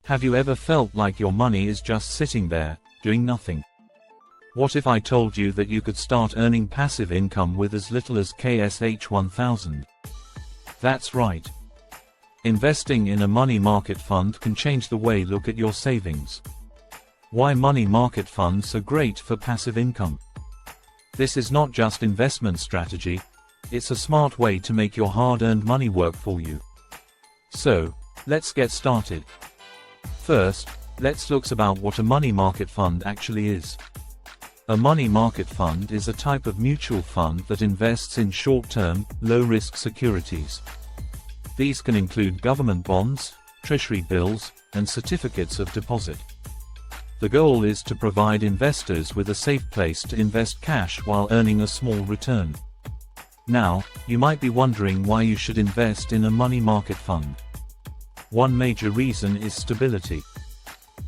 Have you ever felt like your money is just sitting there, doing nothing? What if I told you that you could start earning passive income with as little as KSH 1000? That's right. Investing in a money market fund can change the way you look at your savings. Why money market funds are great for passive income. This is not just investment strategy, it's a smart way to make your hard-earned money work for you. So, let's get started. First, let's look about what a money market fund actually is. A money market fund is a type of mutual fund that invests in short-term, low-risk securities. These can include government bonds, treasury bills, and certificates of deposit. The goal is to provide investors with a safe place to invest cash while earning a small return. Now, you might be wondering why you should invest in a money market fund. One major reason is stability.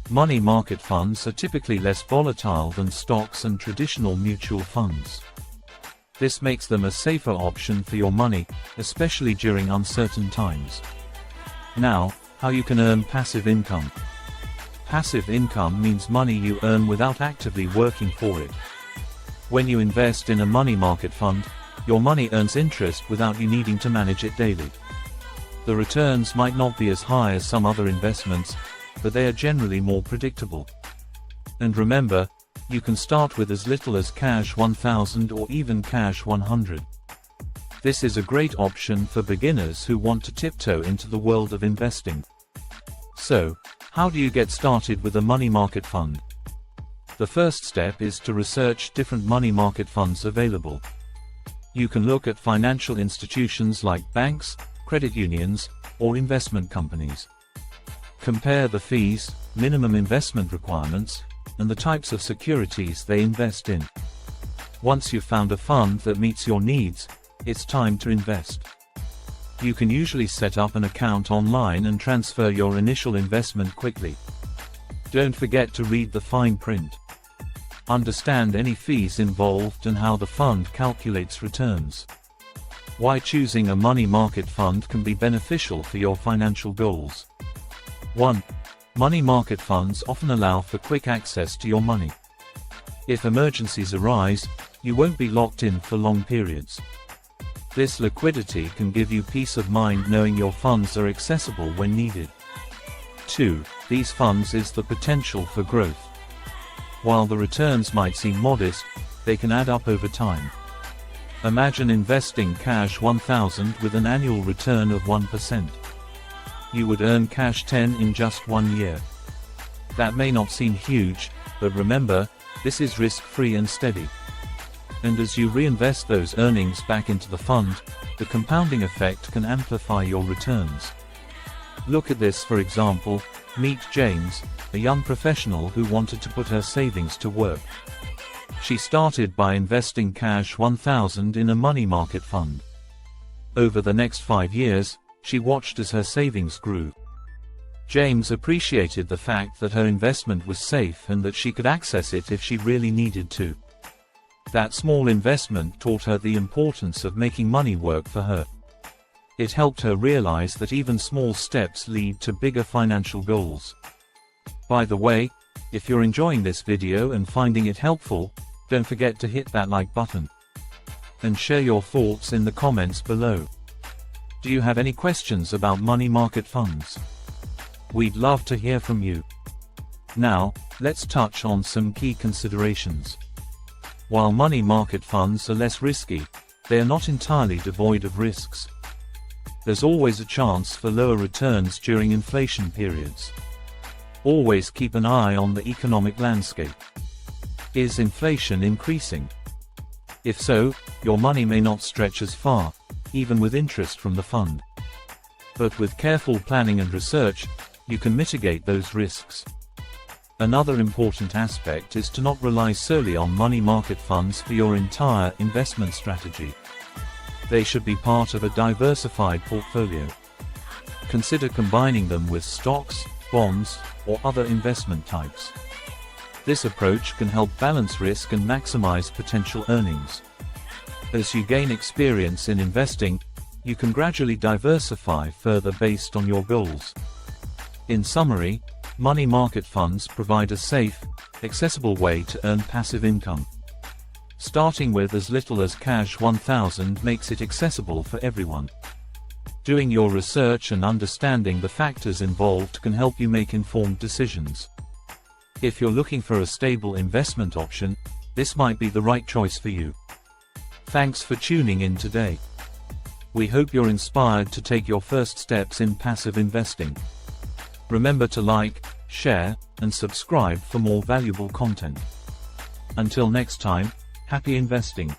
Money market funds are typically less volatile than stocks and traditional mutual funds. This makes them a safer option for your money, especially during uncertain times. Now, how you can earn passive income. Passive income means money you earn without actively working for it. When you invest in a money market fund, your money earns interest without you needing to manage it daily. The returns might not be as high as some other investments, but they are generally more predictable. And remember, you can start with as little as Cash 1000 or even Cash 100. This is a great option for beginners who want to tiptoe into the world of investing. So, how do you get started with a money market fund? The first step is to research different money market funds available. You can look at financial institutions like banks, credit unions, or investment companies. Compare the fees, minimum investment requirements, and the types of securities they invest in. Once you've found a fund that meets your needs, it's time to invest. You can usually set up an account online and transfer your initial investment quickly. Don't forget to read the fine print. Understand any fees involved and how the fund calculates returns. Why choosing a money market fund can be beneficial for your financial goals. 1. Money market funds often allow for quick access to your money. If emergencies arise, you won't be locked in for long periods. This liquidity can give you peace of mind knowing your funds are accessible when needed. 2. These funds is the potential for growth. While the returns might seem modest, they can add up over time. Imagine investing Cash 1000 with an annual return of 1%. You would earn Cash 10 in just 1 year. That may not seem huge, but remember, this is risk-free and steady. And as you reinvest those earnings back into the fund, the compounding effect can amplify your returns. Look at this for example, meet James, a young professional who wanted to put her savings to work. She started by investing Cash 1000 in a money market fund. Over the next 5 years, she watched as her savings grew. James appreciated the fact that her investment was safe and that she could access it if she really needed to. That small investment taught her the importance of making money work for her. It helped her realize that even small steps lead to bigger financial goals. By the way, if you're enjoying this video and finding it helpful, don't forget to hit that like button. And share your thoughts in the comments below. Do you have any questions about money market funds? We'd love to hear from you. Now, let's touch on some key considerations. While money market funds are less risky, they are not entirely devoid of risks. There's always a chance for lower returns during inflation periods. Always keep an eye on the economic landscape. Is inflation increasing? If so, your money may not stretch as far, even with interest from the fund. But with careful planning and research, you can mitigate those risks. Another important aspect is to not rely solely on money market funds for your entire investment strategy. They should be part of a diversified portfolio. Consider combining them with stocks, bonds, or other investment types. This approach can help balance risk and maximize potential earnings. As you gain experience in investing, you can gradually diversify further based on your goals. In summary, Money market funds provide a safe, accessible way to earn passive income. Starting with as little as Cash 1000 makes it accessible for everyone. Doing your research and understanding the factors involved can help you make informed decisions. If you're looking for a stable investment option, this might be the right choice for you. Thanks for tuning in today. We hope you're inspired to take your first steps in passive investing. Remember to like, share, and subscribe for more valuable content. Until next time, happy investing.